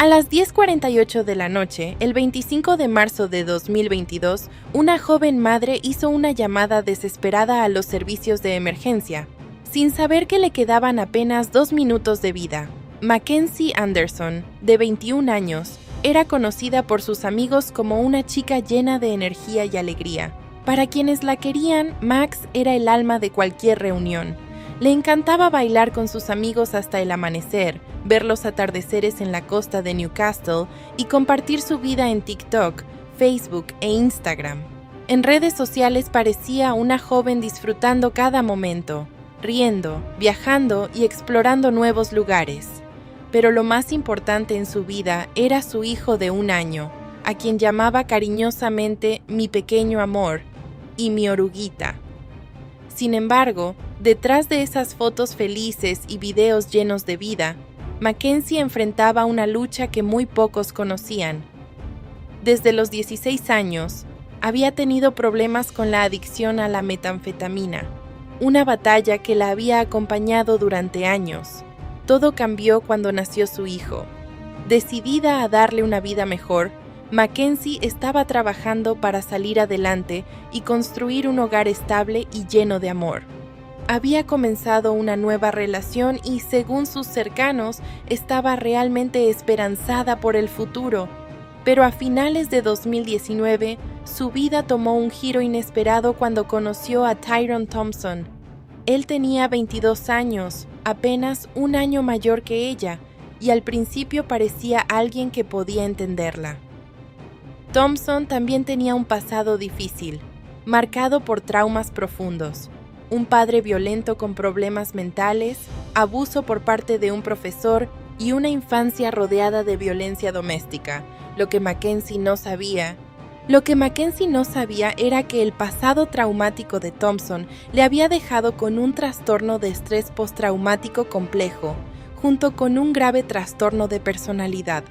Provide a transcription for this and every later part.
A las 10:48 de la noche, el 25 de marzo de 2022, una joven madre hizo una llamada desesperada a los servicios de emergencia, sin saber que le quedaban apenas 2 minutos de vida. Mackenzie Anderson, de 21 años, era conocida por sus amigos como una chica llena de energía y alegría. Para quienes la querían, Max era el alma de cualquier reunión. Le encantaba bailar con sus amigos hasta el amanecer, ver los atardeceres en la costa de Newcastle y compartir su vida en TikTok, Facebook e Instagram. En redes sociales parecía una joven disfrutando cada momento, riendo, viajando y explorando nuevos lugares. Pero lo más importante en su vida era su hijo de 1 año, a quien llamaba cariñosamente mi pequeño amor y mi oruguita. Sin embargo, detrás de esas fotos felices y videos llenos de vida, Mackenzie enfrentaba una lucha que muy pocos conocían. Desde los 16 años, había tenido problemas con la adicción a la metanfetamina, una batalla que la había acompañado durante años. Todo cambió cuando nació su hijo. Decidida a darle una vida mejor, Mackenzie estaba trabajando para salir adelante y construir un hogar estable y lleno de amor. Había comenzado una nueva relación y, según sus cercanos, estaba realmente esperanzada por el futuro. Pero a finales de 2019, su vida tomó un giro inesperado cuando conoció a Tyrone Thompson. Él tenía 22 años, apenas 1 año mayor que ella, y al principio parecía alguien que podía entenderla. Thompson también tenía un pasado difícil, marcado por traumas profundos. Un padre violento con problemas mentales, abuso por parte de un profesor y una infancia rodeada de violencia doméstica. Lo que Mackenzie no sabía era que el pasado traumático de Thompson le había dejado con un trastorno de estrés postraumático complejo, junto con un grave trastorno de personalidad.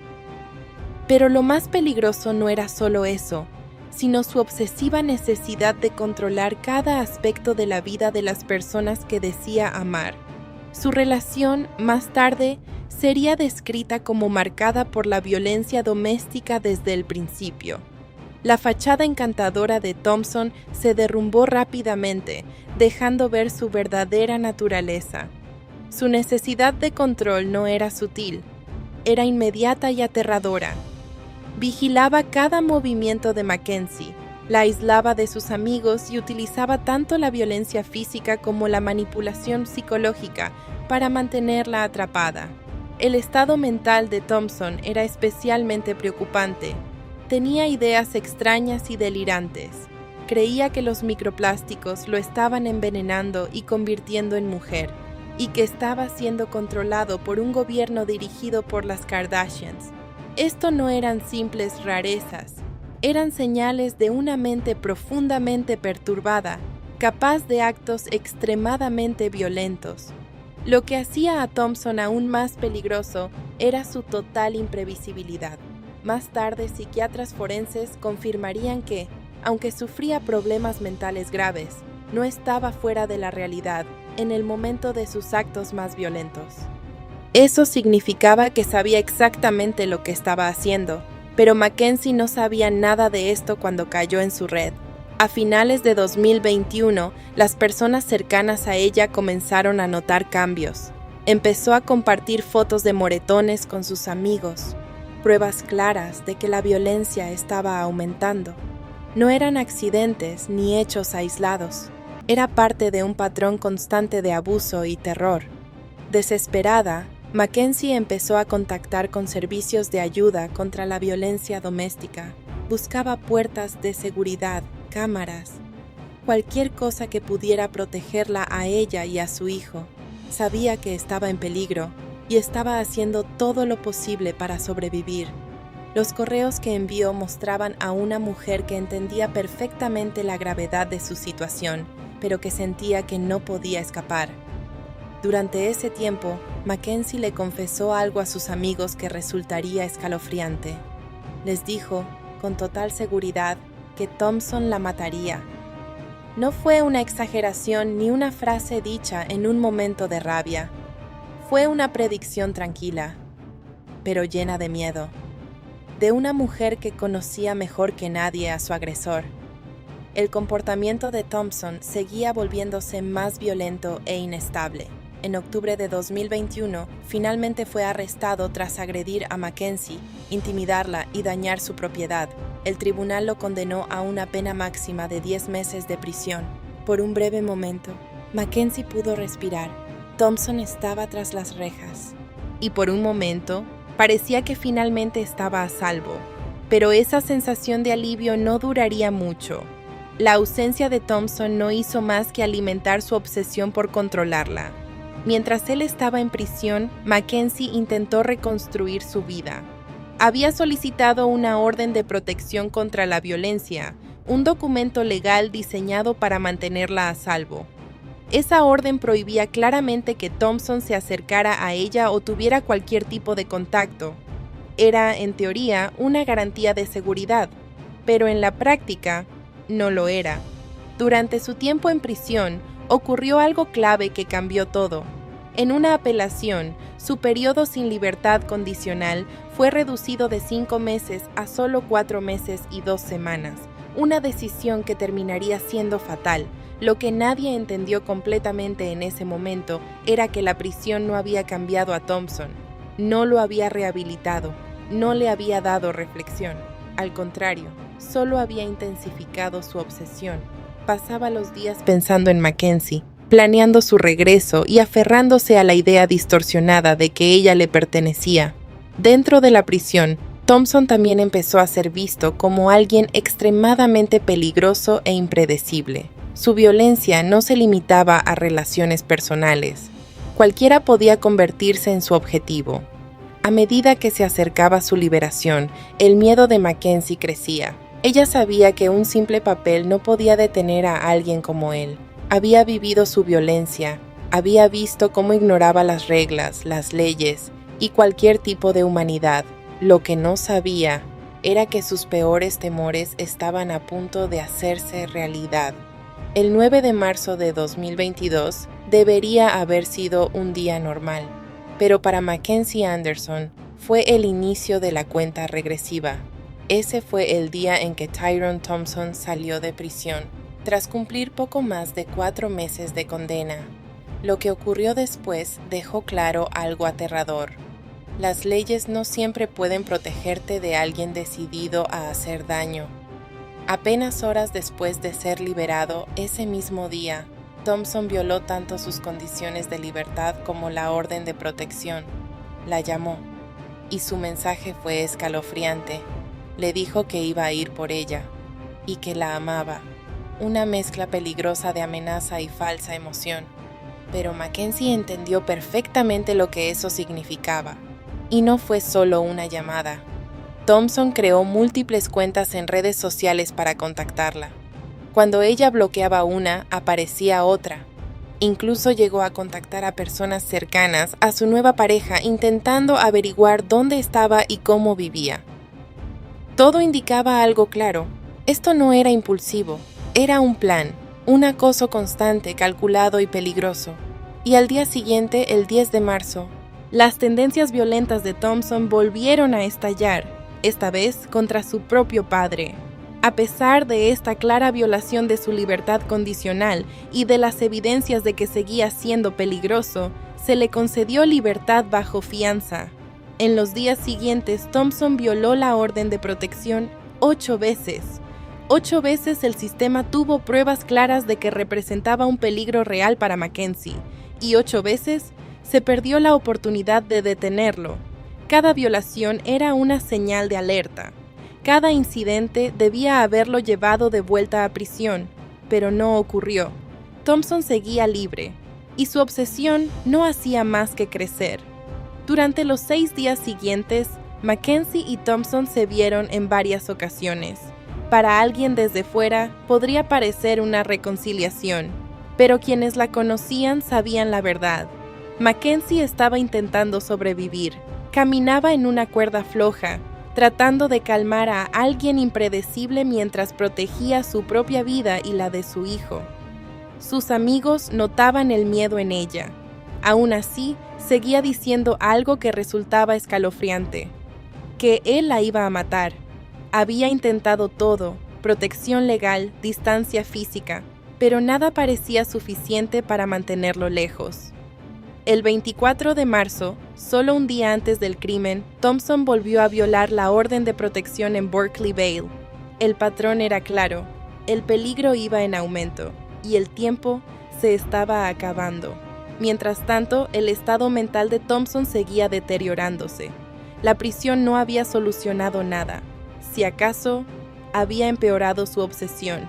Pero lo más peligroso no era solo eso, sino su obsesiva necesidad de controlar cada aspecto de la vida de las personas que decía amar. Su relación, más tarde, sería descrita como marcada por la violencia doméstica desde el principio. La fachada encantadora de Thompson se derrumbó rápidamente, dejando ver su verdadera naturaleza. Su necesidad de control no era sutil, era inmediata y aterradora. Vigilaba cada movimiento de Mackenzie, la aislaba de sus amigos y utilizaba tanto la violencia física como la manipulación psicológica para mantenerla atrapada. El estado mental de Thompson era especialmente preocupante. Tenía ideas extrañas y delirantes. Creía que los microplásticos lo estaban envenenando y convirtiendo en mujer, y que estaba siendo controlado por un gobierno dirigido por las Kardashians. Esto no eran simples rarezas, eran señales de una mente profundamente perturbada, capaz de actos extremadamente violentos. Lo que hacía a Thompson aún más peligroso era su total imprevisibilidad. Más tarde, psiquiatras forenses confirmarían que, aunque sufría problemas mentales graves, no estaba fuera de la realidad en el momento de sus actos más violentos. Eso significaba que sabía exactamente lo que estaba haciendo, pero Mackenzie no sabía nada de esto cuando cayó en su red. A finales de 2021, las personas cercanas a ella comenzaron a notar cambios. Empezó a compartir fotos de moretones con sus amigos, pruebas claras de que la violencia estaba aumentando. No eran accidentes ni hechos aislados. Era parte de un patrón constante de abuso y terror. Desesperada, Mackenzie empezó a contactar con servicios de ayuda contra la violencia doméstica. Buscaba puertas de seguridad, cámaras, cualquier cosa que pudiera protegerla a ella y a su hijo. Sabía que estaba en peligro y estaba haciendo todo lo posible para sobrevivir. Los correos que envió mostraban a una mujer que entendía perfectamente la gravedad de su situación, pero que sentía que no podía escapar. Durante ese tiempo, Mackenzie le confesó algo a sus amigos que resultaría escalofriante. Les dijo, con total seguridad, que Thompson la mataría. No fue una exageración ni una frase dicha en un momento de rabia. Fue una predicción tranquila. pero llena de miedo. De una mujer que conocía mejor que nadie a su agresor. El comportamiento de Thompson seguía volviéndose más violento e inestable. En octubre de 2021, finalmente fue arrestado tras agredir a Mackenzie, intimidarla y dañar su propiedad. El tribunal lo condenó a una pena máxima de 10 meses de prisión. Por un breve momento, Mackenzie pudo respirar. Thompson estaba tras las rejas. Y por un momento, parecía que finalmente estaba a salvo. Pero esa sensación de alivio no duraría mucho. La ausencia de Thompson no hizo más que alimentar su obsesión por controlarla. Mientras él estaba en prisión, Mackenzie intentó reconstruir su vida. Había solicitado una orden de protección contra la violencia, un documento legal diseñado para mantenerla a salvo. Esa orden prohibía claramente que Thompson se acercara a ella o tuviera cualquier tipo de contacto. Era, en teoría, una garantía de seguridad, pero en la práctica, no lo era. Durante su tiempo en prisión, ocurrió algo clave que cambió todo. En una apelación, su periodo sin libertad condicional fue reducido de 5 meses a solo 4 meses y 2 semanas, una decisión que terminaría siendo fatal. Lo que nadie entendió completamente en ese momento era que la prisión no había cambiado a Thompson, no lo había rehabilitado, no le había dado reflexión. Al contrario, solo había intensificado su obsesión. Pasaba los días pensando en Mackenzie, planeando su regreso y aferrándose a la idea distorsionada de que ella le pertenecía. Dentro de la prisión, Thompson también empezó a ser visto como alguien extremadamente peligroso e impredecible. Su violencia no se limitaba a relaciones personales. Cualquiera podía convertirse en su objetivo. A medida que se acercaba su liberación, el miedo de Mackenzie crecía. Ella sabía que un simple papel no podía detener a alguien como él. Había vivido su violencia, había visto cómo ignoraba las reglas, las leyes y cualquier tipo de humanidad. Lo que no sabía era que sus peores temores estaban a punto de hacerse realidad. El 9 de marzo de 2022 debería haber sido un día normal, pero para Mackenzie Anderson fue el inicio de la cuenta regresiva. Ese fue el día en que Tyrone Thompson salió de prisión, tras cumplir poco más de 4 meses de condena. Lo que ocurrió después dejó claro algo aterrador. Las leyes no siempre pueden protegerte de alguien decidido a hacer daño. Apenas horas después de ser liberado, ese mismo día, Thompson violó tanto sus condiciones de libertad como la orden de protección. La llamó, y su mensaje fue escalofriante. Le dijo que iba a ir por ella, y que la amaba. Una mezcla peligrosa de amenaza y falsa emoción. Pero Mackenzie entendió perfectamente lo que eso significaba. Y no fue solo una llamada. Thompson creó múltiples cuentas en redes sociales para contactarla. Cuando ella bloqueaba una, aparecía otra. Incluso llegó a contactar a personas cercanas a su nueva pareja intentando averiguar dónde estaba y cómo vivía. Todo indicaba algo claro. Esto no era impulsivo, era un plan, un acoso constante, calculado y peligroso. Y al día siguiente, el 10 de marzo, las tendencias violentas de Thompson volvieron a estallar, esta vez contra su propio padre. A pesar de esta clara violación de su libertad condicional y de las evidencias de que seguía siendo peligroso, se le concedió libertad bajo fianza. En los días siguientes, Thompson violó la orden de protección 8 veces. 8 veces el sistema tuvo pruebas claras de que representaba un peligro real para Mackenzie, y 8 veces se perdió la oportunidad de detenerlo. Cada violación era una señal de alerta. Cada incidente debía haberlo llevado de vuelta a prisión, pero no ocurrió. Thompson seguía libre, y su obsesión no hacía más que crecer. Durante los 6 días siguientes, Mackenzie y Thompson se vieron en varias ocasiones. Para alguien desde fuera, podría parecer una reconciliación, pero quienes la conocían sabían la verdad. Mackenzie estaba intentando sobrevivir. Caminaba en una cuerda floja, tratando de calmar a alguien impredecible mientras protegía su propia vida y la de su hijo. Sus amigos notaban el miedo en ella. Aún así, seguía diciendo algo que resultaba escalofriante: que él la iba a matar. Había intentado todo: protección legal, distancia física, pero nada parecía suficiente para mantenerlo lejos. El 24 de marzo, solo un día antes del crimen, Thompson volvió a violar la orden de protección en Berkeley Vale. El patrón era claro: el peligro iba en aumento y el tiempo se estaba acabando. Mientras tanto, el estado mental de Thompson seguía deteriorándose. La prisión no había solucionado nada. Si acaso, había empeorado su obsesión.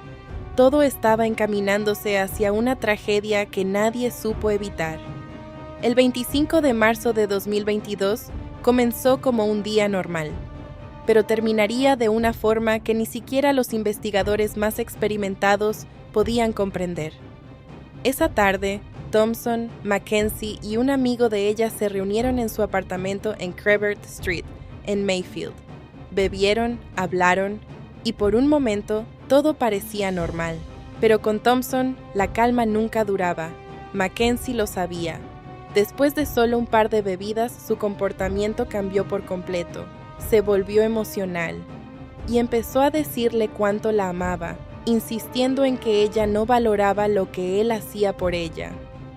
Todo estaba encaminándose hacia una tragedia que nadie supo evitar. El 25 de marzo de 2022 comenzó como un día normal, pero terminaría de una forma que ni siquiera los investigadores más experimentados podían comprender. Esa tarde, Thompson, Mackenzie y un amigo de ella se reunieron en su apartamento en Crevert Street, en Mayfield. Bebieron, hablaron, y por un momento todo parecía normal. Pero con Thompson, la calma nunca duraba. Mackenzie lo sabía. Después de solo un par de bebidas, su comportamiento cambió por completo. Se volvió emocional y empezó a decirle cuánto la amaba, insistiendo en que ella no valoraba lo que él hacía por ella.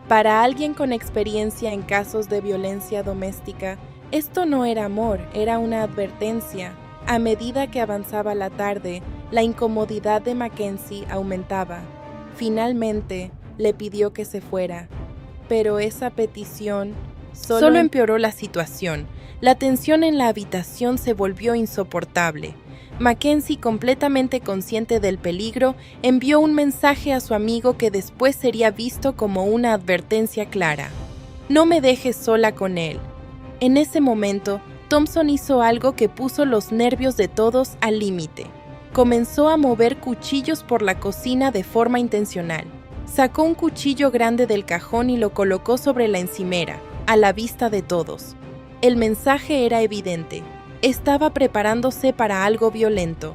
Para alguien con experiencia en casos de violencia doméstica, esto no era amor, era una advertencia. A medida que avanzaba la tarde, la incomodidad de Mackenzie aumentaba. Finalmente, le pidió que se fuera. Pero esa petición solo empeoró la situación. La tensión en la habitación se volvió insoportable. Mackenzie, completamente consciente del peligro, envió un mensaje a su amigo que después sería visto como una advertencia clara: no me dejes sola con él. En ese momento, Thompson hizo algo que puso los nervios de todos al límite. Comenzó a mover cuchillos por la cocina de forma intencional. Sacó un cuchillo grande del cajón y lo colocó sobre la encimera, a la vista de todos. El mensaje era evidente: estaba preparándose para algo violento.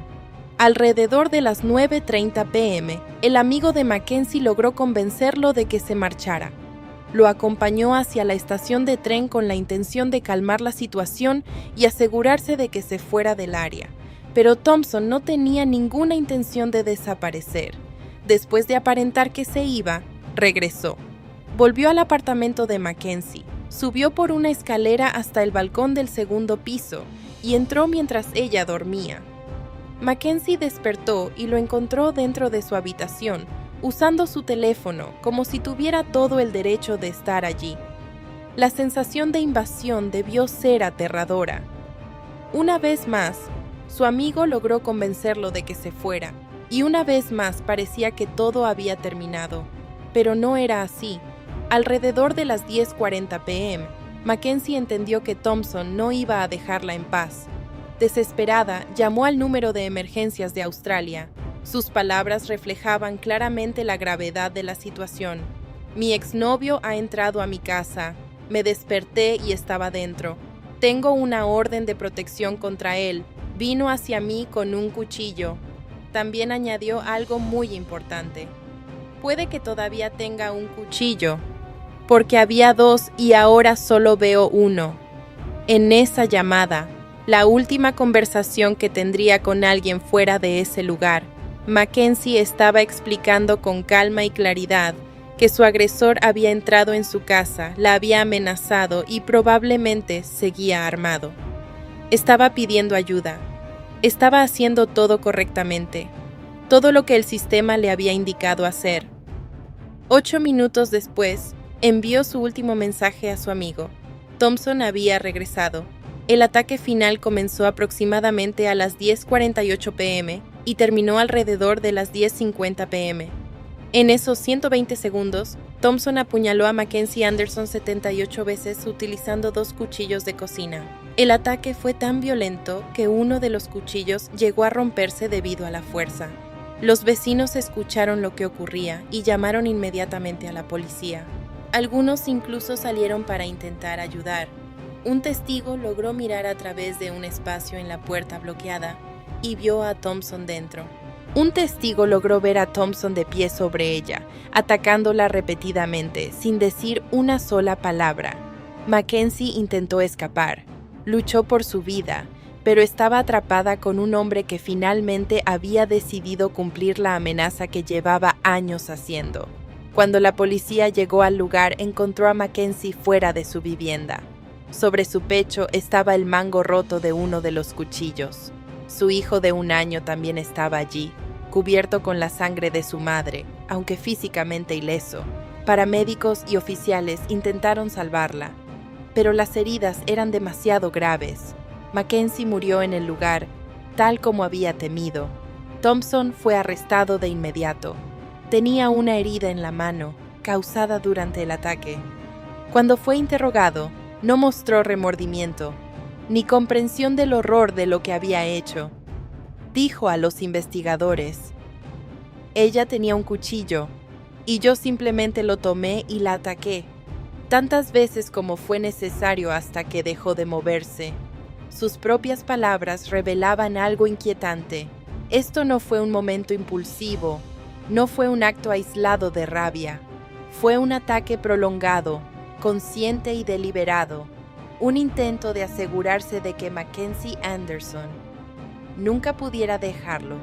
Alrededor de las 9:30 p.m., el amigo de Mackenzie logró convencerlo de que se marchara. Lo acompañó hacia la estación de tren con la intención de calmar la situación y asegurarse de que se fuera del área. Pero Thompson no tenía ninguna intención de desaparecer. Después de aparentar que se iba, regresó. Volvió al apartamento de Mackenzie, subió por una escalera hasta el balcón del segundo piso y entró mientras ella dormía. Mackenzie despertó y lo encontró dentro de su habitación, usando su teléfono como si tuviera todo el derecho de estar allí. La sensación de invasión debió ser aterradora. Una vez más, su amigo logró convencerlo de que se fuera, y una vez más parecía que todo había terminado. Pero no era así. Alrededor de las 10:40 p.m., Mackenzie entendió que Thompson no iba a dejarla en paz. Desesperada, llamó al número de emergencias de Australia. Sus palabras reflejaban claramente la gravedad de la situación. Mi exnovio ha entrado a mi casa. Me desperté y estaba dentro. Tengo una orden de protección contra él. Vino hacia mí con un cuchillo. También añadió algo muy importante: puede que todavía tenga un cuchillo, porque había dos y ahora solo veo uno. En esa llamada, la última conversación que tendría con alguien fuera de ese lugar, Mackenzie estaba explicando con calma y claridad que su agresor había entrado en su casa, la había amenazado y probablemente seguía armado. Estaba pidiendo ayuda. Estaba haciendo todo correctamente, todo lo que el sistema le había indicado hacer. 8 minutos después, envió su último mensaje a su amigo. Thompson había regresado. El ataque final comenzó aproximadamente a las 10:48 p.m. y terminó alrededor de las 10:50 p.m. En esos 120 segundos, Thompson apuñaló a Mackenzie Anderson 78 veces utilizando 2 cuchillos de cocina. El ataque fue tan violento que uno de los cuchillos llegó a romperse debido a la fuerza. Los vecinos escucharon lo que ocurría y llamaron inmediatamente a la policía. Algunos incluso salieron para intentar ayudar. Un testigo logró mirar a través de un espacio en la puerta bloqueada y vio a Thompson dentro. Un testigo logró ver a Thompson de pie sobre ella, atacándola repetidamente, sin decir una sola palabra. Mackenzie intentó escapar. Luchó por su vida, pero estaba atrapada con un hombre que finalmente había decidido cumplir la amenaza que llevaba años haciendo. Cuando la policía llegó al lugar, encontró a Mackenzie fuera de su vivienda. Sobre su pecho estaba el mango roto de uno de los cuchillos. Su hijo de 1 año también estaba allí, cubierto con la sangre de su madre, aunque físicamente ileso. Paramédicos y oficiales intentaron salvarla, pero las heridas eran demasiado graves. Mackenzie murió en el lugar, tal como había temido. Thompson fue arrestado de inmediato. Tenía una herida en la mano, causada durante el ataque. Cuando fue interrogado, no mostró remordimiento, ni comprensión del horror de lo que había hecho. Dijo a los investigadores: «Ella tenía un cuchillo, y yo simplemente lo tomé y la ataqué, tantas veces como fue necesario hasta que dejó de moverse». Sus propias palabras revelaban algo inquietante. Esto no fue un momento impulsivo, no fue un acto aislado de rabia. Fue un ataque prolongado, consciente y deliberado, un intento de asegurarse de que Mackenzie Anderson nunca pudiera dejarlo.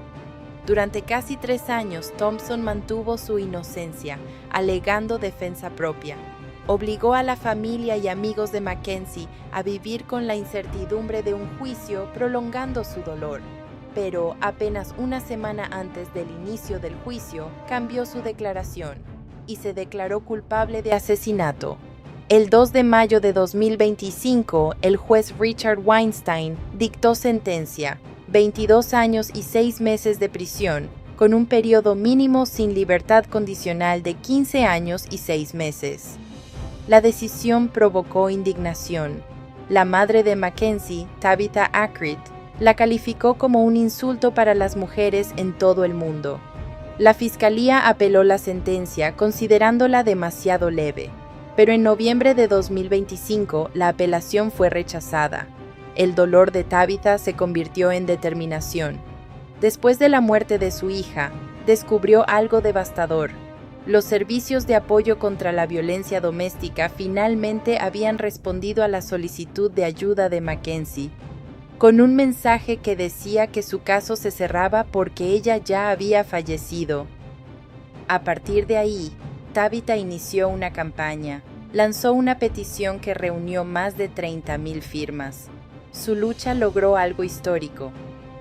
Durante casi 3 años, Thompson mantuvo su inocencia, alegando defensa propia. Obligó a la familia y amigos de Mackenzie a vivir con la incertidumbre de un juicio, prolongando su dolor. Pero apenas una semana antes del inicio del juicio, cambió su declaración y se declaró culpable de asesinato. El 2 de mayo de 2025, el juez Richard Weinstein dictó sentencia: 22 años y 6 meses de prisión, con un periodo mínimo sin libertad condicional de 15 años y 6 meses. La decisión provocó indignación. La madre de Mackenzie, Tabitha Akrit, la calificó como un insulto para las mujeres en todo el mundo. La fiscalía apeló la sentencia considerándola demasiado leve, pero en noviembre de 2025 la apelación fue rechazada. El dolor de Tabitha se convirtió en determinación. Después de la muerte de su hija, descubrió algo devastador. Los servicios de apoyo contra la violencia doméstica finalmente habían respondido a la solicitud de ayuda de Mackenzie, con un mensaje que decía que su caso se cerraba porque ella ya había fallecido. A partir de ahí, Tabitha inició una campaña. Lanzó una petición que reunió más de 30,000 firmas. Su lucha logró algo histórico.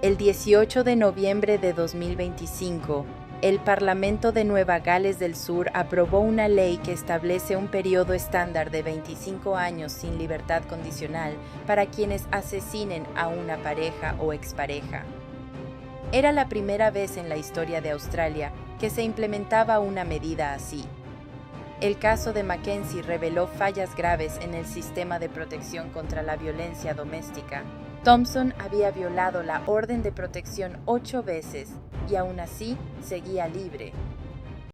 El 18 de noviembre de 2025, el Parlamento de Nueva Gales del Sur aprobó una ley que establece un periodo estándar de 25 años sin libertad condicional para quienes asesinen a una pareja o expareja. Era la primera vez en la historia de Australia que se implementaba una medida así. El caso de Mackenzie reveló fallas graves en el sistema de protección contra la violencia doméstica. Thompson había violado la orden de protección 8 veces y aún así seguía libre.